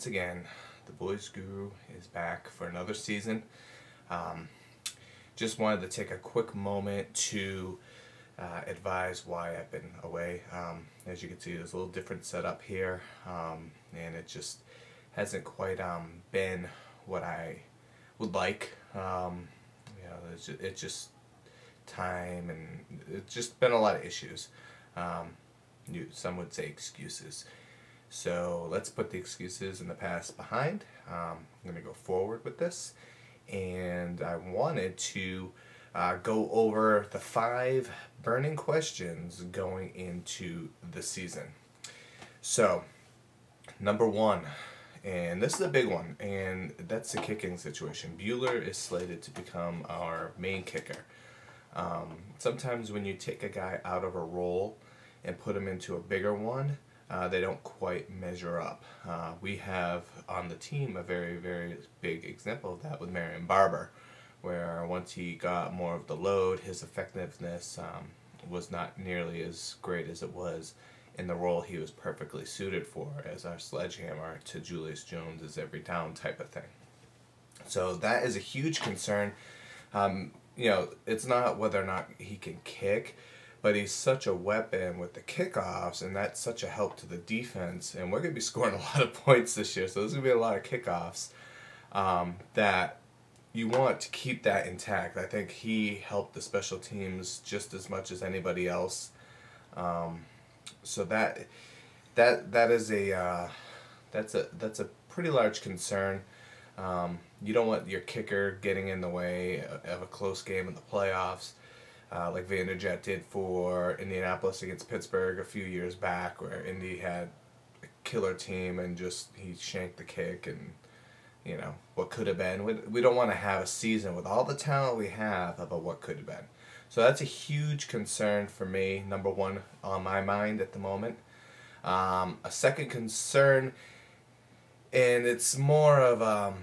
once again, the Boys Guru is back for another season. Just wanted to take a quick moment to advise why I've been away. As you can see, there's a little different setup here, and it just hasn't quite been what I would like. It's just time, and it's just been a lot of issues. Some would say excuses. So let's put the excuses in the past behind. I'm going to go forward with this, and I wanted to go over the 5 burning questions going into the season. So, number 1, and this is a big one, and that's the kicking situation. Bueller is slated to become our main kicker. Sometimes when you take a guy out of a role and put him into a bigger one, they don't quite measure up. We have on the team a very, very big example of that with Marion Barber, where once he got more of the load, his effectiveness was not nearly as great as it was in the role he was perfectly suited for as our sledgehammer to Julius Jones' every down type of thing. So that is a huge concern. It's not whether or not he can kick, but he's such a weapon with the kickoffs, and that's such a help to the defense. And we're going to be scoring a lot of points this year, so there's going to be a lot of kickoffs that you want to keep that intact. I think he helped the special teams just as much as anybody else. So that is that's a pretty large concern. You don't want your kicker getting in the way of a close game in the playoffs. Like Vanderjagt did for Indianapolis against Pittsburgh a few years back, where Indy had a killer team and just he shanked the kick, and what could have been. We don't want to have a season with all the talent we have about what could have been. So that's a huge concern for me, number 1 on my mind at the moment. A second concern, and it's more of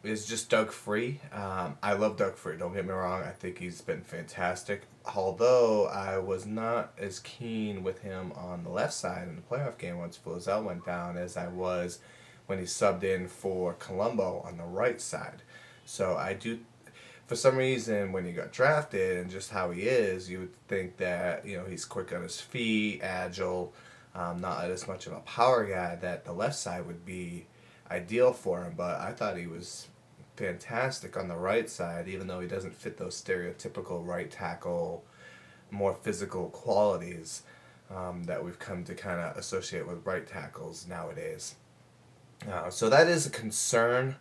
is just Doug Free. I love Doug Free, don't get me wrong. I think he's been fantastic. Although I was not as keen with him on the left side in the playoff game once Flozell went down as I was when he subbed in for Colombo on the right side. So I do, for some reason, when he got drafted and just how he is, you would think that he's quick on his feet, agile, not as much of a power guy, that the left side would be ideal for him. But I thought he was fantastic on the right side, even though he doesn't fit those stereotypical right tackle, more physical qualities that we've come to kind of associate with right tackles nowadays. So that is a concern,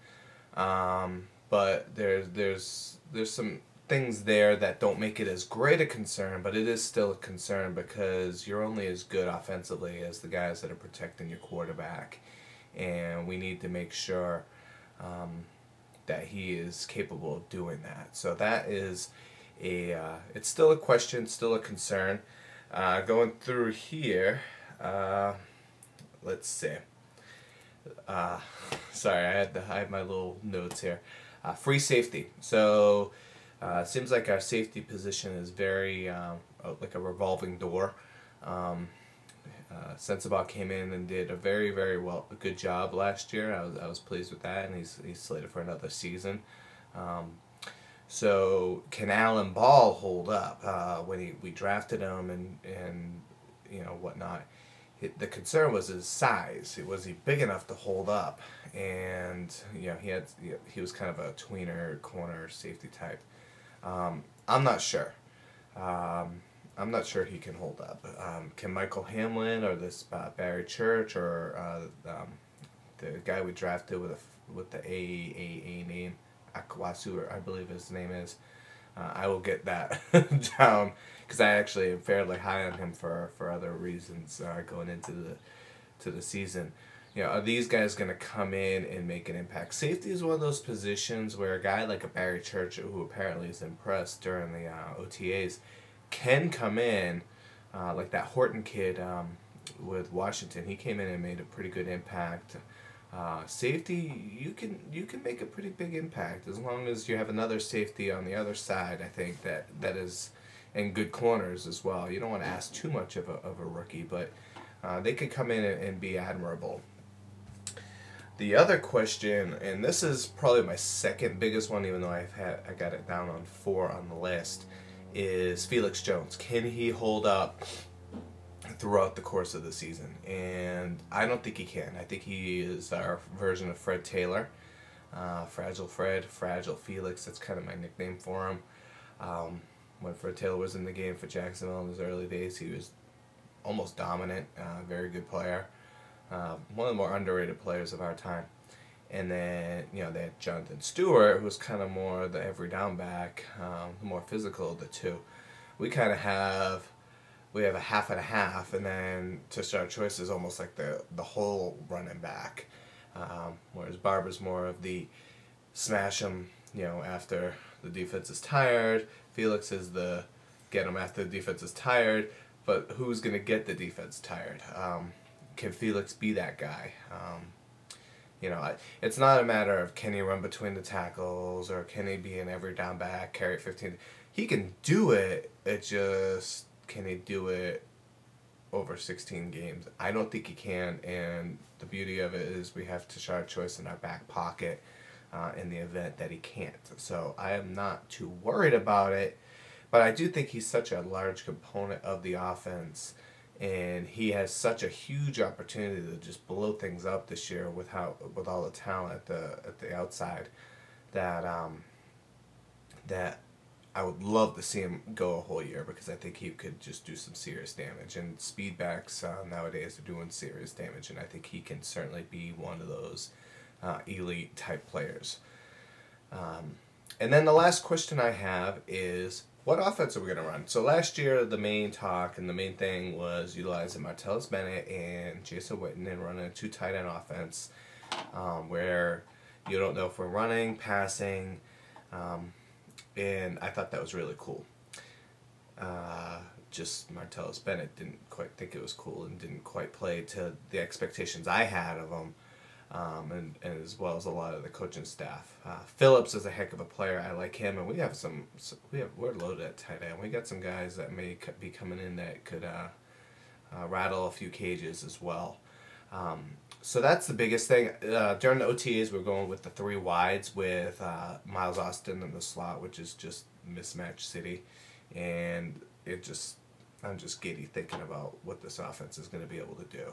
but there's some things there that don't make it as great a concern, but it is still a concern because you're only as good offensively as the guys that are protecting your quarterback. And we need to make sure that he is capable of doing that. So that is it's still a question, still a concern. Going through here, let's see. Sorry, I had my little notes here. Free safety. So it seems like our safety position is very like a revolving door. Sensabaugh came in and did a very, very good job last year. I was pleased with that, and he's slated for another season. So can Alan Ball hold up? When we drafted him and whatnot, the concern was his size. Was he big enough to hold up? And he was kind of a tweener corner safety type. I'm not sure. I'm not sure he can hold up. Can Michael Hamlin or this Barry Church or the guy we drafted with the AAA name, Akwasu, I believe his name is. I will get that down because I actually am fairly high on him for other reasons going into the season. Are these guys going to come in and make an impact? Safety is one of those positions where a guy like a Barry Church, who apparently is impressed during the OTAs, can come in, like that Horton kid with Washington. He came in and made a pretty good impact. Safety, you can make a pretty big impact as long as you have another safety on the other side. I think that is, and good corners as well. You don't want to ask too much of a rookie, but they could come in and be admirable. The other question, and this is probably my second biggest one, even though I got it down on 4 on the list, is Felix Jones. Can he hold up throughout the course of the season? And I don't think he can. I think he is our version of Fred Taylor. Fragile Fred, Fragile Felix, that's kind of my nickname for him. When Fred Taylor was in the game for Jacksonville in his early days, he was almost dominant, very good player. One of the more underrated players of our time. And then, they had Jonathan Stewart, who was kind of more the every down back, more physical of the two. We kind of have a half and a half, and then to start choice is almost like the whole running back. Whereas Barber's more of the smash him, after the defense is tired. Felix is the get him after the defense is tired. But who's going to get the defense tired? Can Felix be that guy? It's not a matter of can he run between the tackles or can he be an every down back, carry 15. He can do it. It just, can he do it over 16 games? I don't think he can, and the beauty of it is we have Tashard Choice in our back pocket in the event that he can't. So I am not too worried about it, but I do think he's such a large component of the offense, and he has such a huge opportunity to just blow things up this year with all the talent at the outside that that I would love to see him go a whole year, because I think he could just do some serious damage. And speedbacks nowadays are doing serious damage, and I think he can certainly be one of those elite type players. And then the last question I have is, what offense are we going to run? So last year, the main talk and the main thing was utilizing Martellus Bennett and Jason Witten and running a 2 tight end offense, where you don't know if we're running, passing, and I thought that was really cool. Just Martellus Bennett didn't quite think it was cool and didn't quite play to the expectations I had of him. And as well as a lot of the coaching staff. Phillips is a heck of a player. I like him, and we're loaded at tight end. We got some guys that may be coming in that could rattle a few cages as well. So that's the biggest thing. During the OTAs, we're going with the 3 wides with Miles Austin in the slot, which is just mismatch city, and I'm just giddy thinking about what this offense is going to be able to do.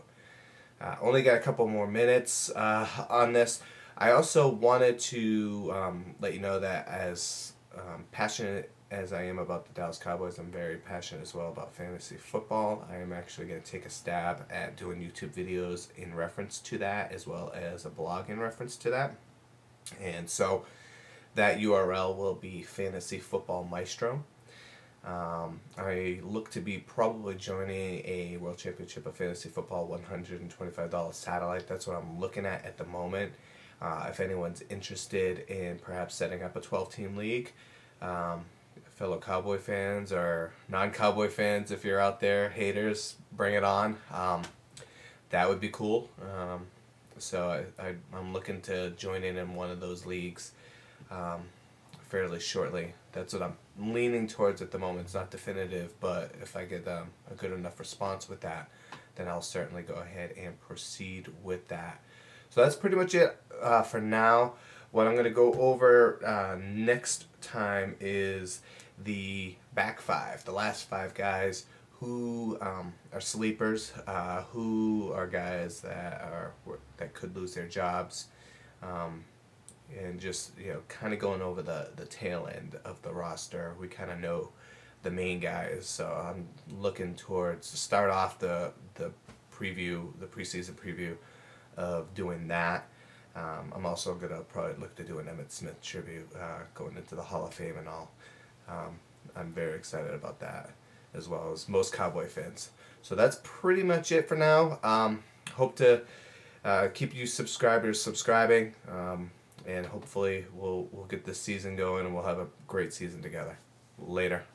Only got a couple more minutes on this. I also wanted to let you know that as passionate as I am about the Dallas Cowboys, I'm very passionate as well about fantasy football. I am actually going to take a stab at doing YouTube videos in reference to that, as well as a blog in reference to that. And so that URL will be Fantasy Football Maestro. I look to be probably joining a World Championship of Fantasy Football $125 satellite. That's what I'm looking at the moment. If anyone's interested in perhaps setting up a 12-team league, fellow Cowboy fans or non-Cowboy fans, if you're out there, haters, bring it on. That would be cool. So I'm looking to join in one of those leagues fairly shortly. That's what I'm leaning towards at the moment. It's not definitive, but if I get a good enough response with that, then I'll certainly go ahead and proceed with that. So that's pretty much it for now. What I'm going to go over next time is the back 5, the last 5 guys who are sleepers, who are guys that could lose their jobs, and just kind of going over the tail end of the roster. We kind of know the main guys, so I'm looking towards to start off the preseason preview of doing that. I'm also gonna probably look to do an Emmitt Smith tribute going into the Hall of Fame and all. I'm very excited about that, as well as most Cowboy fans. So that's pretty much it for now. Hope to keep you subscribers subscribing. And hopefully we'll get this season going and we'll have a great season together. Later.